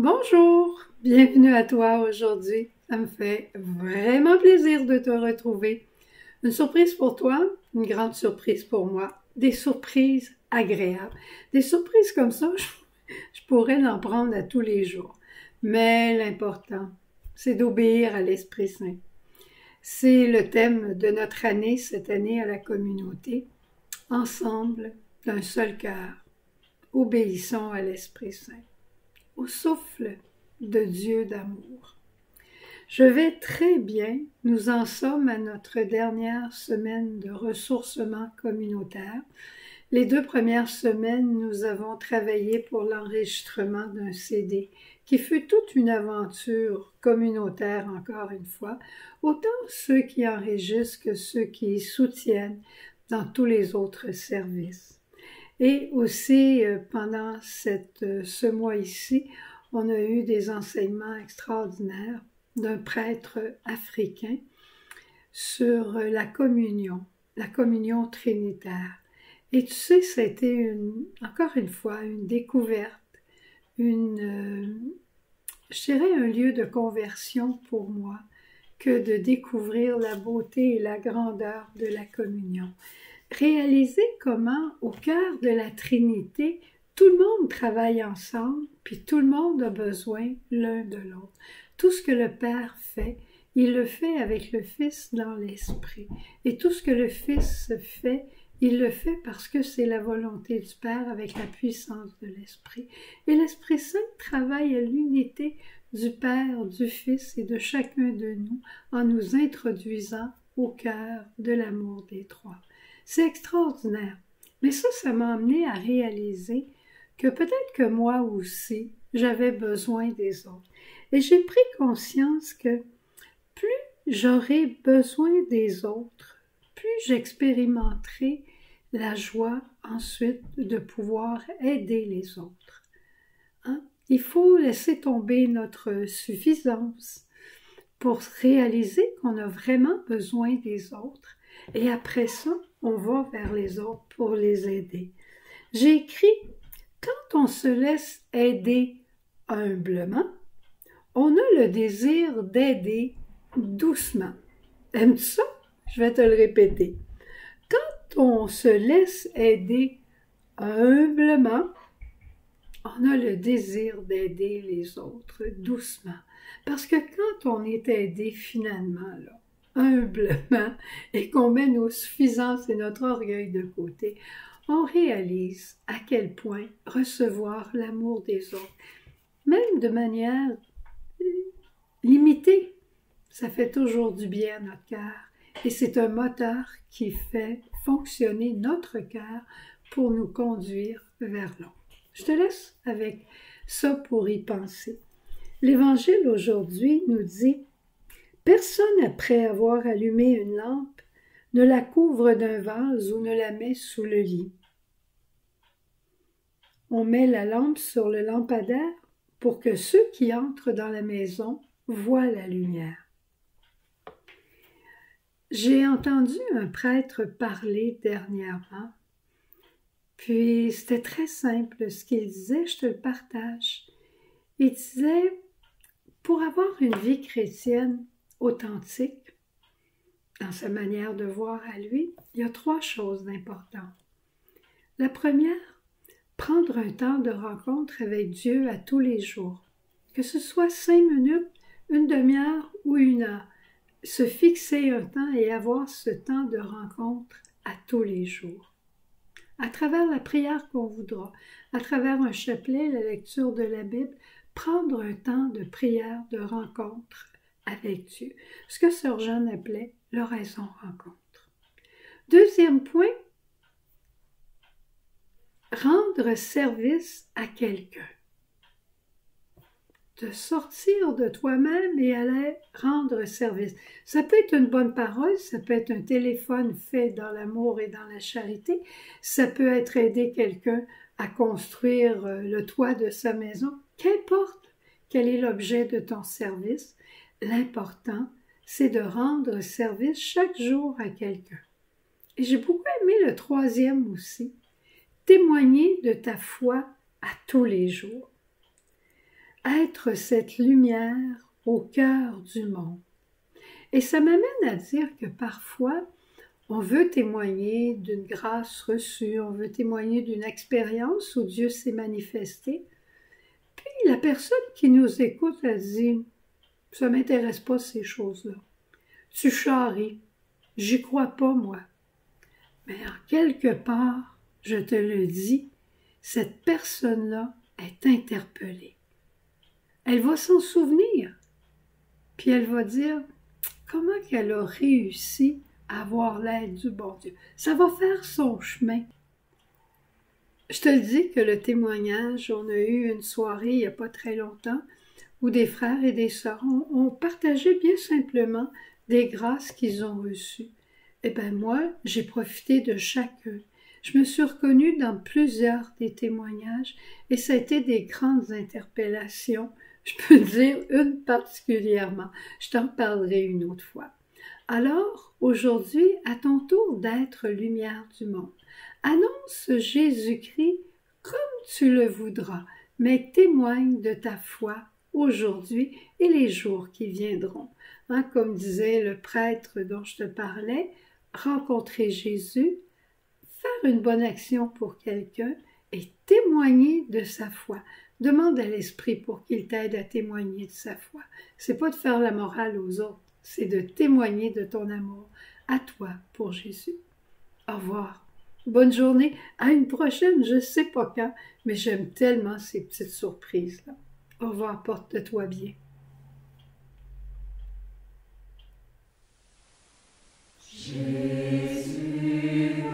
Bonjour, bienvenue à toi aujourd'hui. Ça me fait vraiment plaisir de te retrouver. Une surprise pour toi, une grande surprise pour moi. Des surprises agréables. Des surprises comme ça, je pourrais en prendre à tous les jours. Mais l'important, c'est d'obéir à l'Esprit Saint. C'est le thème de notre année, cette année à la communauté. Ensemble, d'un seul cœur, obéissons à l'Esprit Saint, au souffle de Dieu d'amour. Je vais très bien, nous en sommes à notre dernière semaine de ressourcement communautaire. Les 2 premières semaines, nous avons travaillé pour l'enregistrement d'un CD, qui fut toute une aventure communautaire encore une fois, autant ceux qui enregistrent que ceux qui soutiennent dans tous les autres services. Et aussi, pendant ce mois ici, on a eu des enseignements extraordinaires d'un prêtre africain sur la communion trinitaire. Et tu sais, ça a été encore une fois une découverte, je dirais un lieu de conversion pour moi, que de découvrir la beauté et la grandeur de la communion. Réaliser comment, au cœur de la Trinité, tout le monde travaille ensemble, puis tout le monde a besoin l'un de l'autre. Tout ce que le Père fait, il le fait avec le Fils dans l'Esprit. Et tout ce que le Fils fait, il le fait parce que c'est la volonté du Père avec la puissance de l'Esprit. Et l'Esprit Saint travaille à l'unité du Père, du Fils et de chacun de nous en nous introduisant au cœur de l'amour des trois. C'est extraordinaire. Mais ça m'a amené à réaliser que peut-être que moi aussi, j'avais besoin des autres. Et j'ai pris conscience que plus j'aurai besoin des autres, plus j'expérimenterai la joie ensuite de pouvoir aider les autres. Hein? Il faut laisser tomber notre suffisance pour réaliser qu'on a vraiment besoin des autres. Et après ça, on va vers les autres pour les aider. J'ai écrit, quand on se laisse aider humblement, on a le désir d'aider doucement. Aimes-tu ça? Je vais te le répéter. Quand on se laisse aider humblement, on a le désir d'aider les autres doucement. Parce que quand on est aidé finalement, là, humblement, et qu'on met nos suffisances et notre orgueil de côté, on réalise à quel point recevoir l'amour des autres, même de manière limitée, ça fait toujours du bien à notre cœur. Et c'est un moteur qui fait fonctionner notre cœur pour nous conduire vers l'autre. Je te laisse avec ça pour y penser. L'Évangile aujourd'hui nous dit « Personne après avoir allumé une lampe ne la couvre d'un vase ou ne la met sous le lit. On met la lampe sur le lampadaire pour que ceux qui entrent dans la maison voient la lumière. » J'ai entendu un prêtre parler dernièrement, puis c'était très simple ce qu'il disait, je te le partage. Il disait, pour avoir une vie chrétienne authentique, dans sa manière de voir à lui, il y a 3 choses importantes. La première, prendre un temps de rencontre avec Dieu à tous les jours, que ce soit 5 minutes, une demi-heure ou 1 heure. Se fixer un temps et avoir ce temps de rencontre à tous les jours. À travers la prière qu'on voudra, à travers un chapelet, la lecture de la Bible, prendre un temps de prière, de rencontre avec Dieu. Ce que Sœur Jeanne appelait l'oraison rencontre. Deuxième point, rendre service à quelqu'un. De sortir de toi-même et aller rendre service. Ça peut être une bonne parole, ça peut être un téléphone fait dans l'amour et dans la charité, ça peut être aider quelqu'un à construire le toit de sa maison. Qu'importe quel est l'objet de ton service, l'important, c'est de rendre service chaque jour à quelqu'un. Et j'ai beaucoup aimé le 3e aussi, témoigner de ta foi à tous les jours. être cette lumière au cœur du monde. Et ça m'amène à dire que parfois, on veut témoigner d'une grâce reçue, on veut témoigner d'une expérience où Dieu s'est manifesté. Puis la personne qui nous écoute, elle dit, ça ne m'intéresse pas ces choses-là. Tu charries, j'y crois pas moi. Mais en quelque part, je te le dis, cette personne-là est interpellée. Elle va s'en souvenir, puis elle va dire, comment qu'elle a réussi à avoir l'aide du bon Dieu. Ça va faire son chemin. Je te le dis que le témoignage, on a eu une soirée il n'y a pas très longtemps où des frères et des sœurs ont partagé bien simplement des grâces qu'ils ont reçues. Eh bien moi, j'ai profité de chacun. Je me suis reconnue dans plusieurs des témoignages et ça a été des grandes interpellations. Je peux dire une particulièrement. Je t'en parlerai une autre fois. Alors, aujourd'hui, à ton tour d'être lumière du monde, annonce Jésus-Christ comme tu le voudras, mais témoigne de ta foi aujourd'hui et les jours qui viendront. Comme disait le prêtre dont je te parlais, rencontrer Jésus, faire une bonne action pour quelqu'un et témoigner de sa foi. Demande à l'Esprit pour qu'il t'aide à témoigner de sa foi. C'est pas de faire la morale aux autres, c'est de témoigner de ton amour à toi pour Jésus. Au revoir. Bonne journée. À une prochaine, je sais pas quand, mais j'aime tellement ces petites surprises-là. Au revoir, porte-toi bien. Jésus,